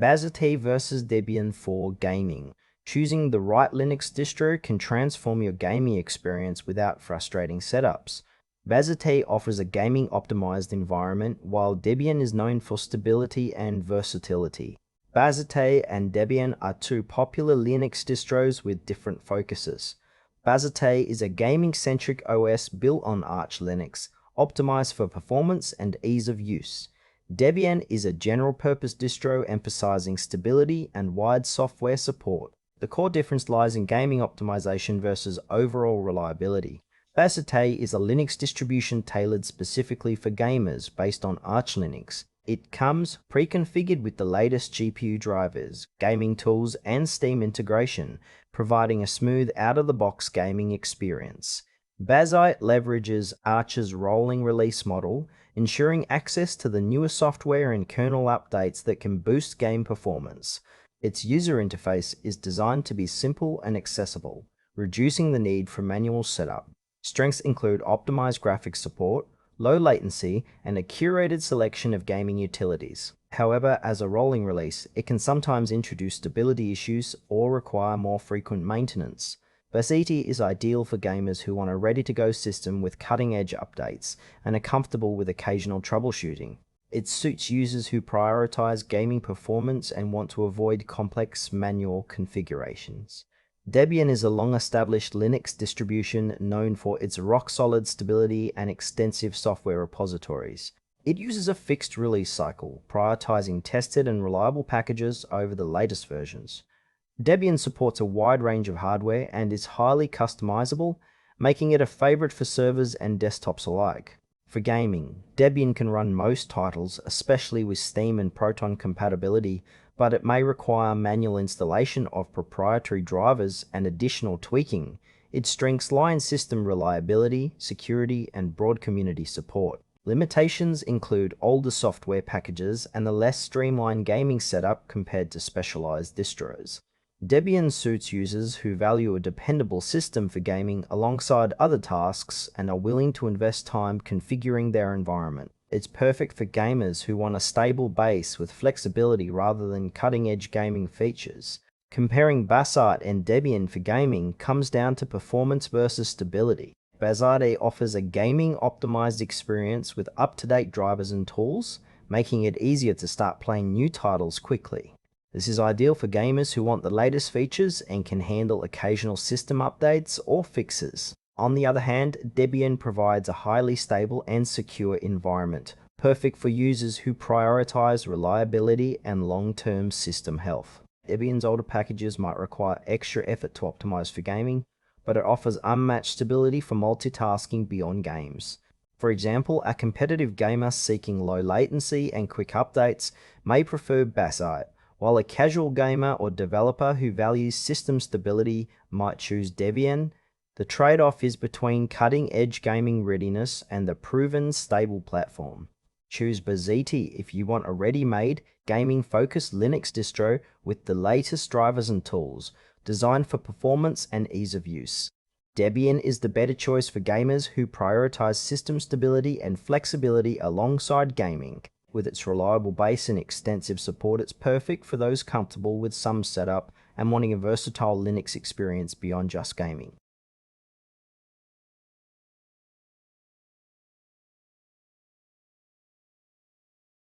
Bazzite versus Debian for gaming. Choosing the right Linux distro can transform your gaming experience without frustrating setups. Bazzite offers a gaming-optimized environment, while Debian is known for stability and versatility. Bazzite and Debian are two popular Linux distros with different focuses. Bazzite is a gaming-centric OS built on Arch Linux, optimized for performance and ease of use. Debian is a general-purpose distro emphasizing stability and wide software support. The core difference lies in gaming optimization versus overall reliability. Bazzite is a Linux distribution tailored specifically for gamers based on Arch Linux. It comes pre-configured with the latest GPU drivers, gaming tools, and Steam integration, providing a smooth out-of-the-box gaming experience. Bazzite leverages Arch's rolling release model, ensuring access to the newest software and kernel updates that can boost game performance. Its user interface is designed to be simple and accessible, reducing the need for manual setup. Strengths include optimized graphics support, low latency, and a curated selection of gaming utilities. However, as a rolling release, it can sometimes introduce stability issues or require more frequent maintenance. Bazzite is ideal for gamers who want a ready-to-go system with cutting-edge updates and are comfortable with occasional troubleshooting. It suits users who prioritize gaming performance and want to avoid complex manual configurations. Debian is a long-established Linux distribution known for its rock-solid stability and extensive software repositories. It uses a fixed release cycle, prioritizing tested and reliable packages over the latest versions. Debian supports a wide range of hardware and is highly customizable, making it a favorite for servers and desktops alike. For gaming, Debian can run most titles, especially with Steam and Proton compatibility, but it may require manual installation of proprietary drivers and additional tweaking. Its strengths lie in system reliability, security, and broad community support. Limitations include older software packages and a less streamlined gaming setup compared to specialized distros. Debian suits users who value a dependable system for gaming alongside other tasks and are willing to invest time configuring their environment. It's perfect for gamers who want a stable base with flexibility rather than cutting-edge gaming features. Comparing Bazzite and Debian for gaming comes down to performance versus stability. Bazzite offers a gaming-optimized experience with up-to-date drivers and tools, making it easier to start playing new titles quickly. This is ideal for gamers who want the latest features and can handle occasional system updates or fixes. On the other hand, Debian provides a highly stable and secure environment, perfect for users who prioritize reliability and long-term system health. Debian's older packages might require extra effort to optimize for gaming, but it offers unmatched stability for multitasking beyond games. For example, a competitive gamer seeking low latency and quick updates may prefer Bazzite, while a casual gamer or developer who values system stability might choose Debian. The trade-off is between cutting-edge gaming readiness and the proven stable platform. Choose Bazzite if you want a ready-made, gaming-focused Linux distro with the latest drivers and tools, designed for performance and ease of use. Debian is the better choice for gamers who prioritize system stability and flexibility alongside gaming. With its reliable base and extensive support, it's perfect for those comfortable with some setup and wanting a versatile Linux experience beyond just gaming.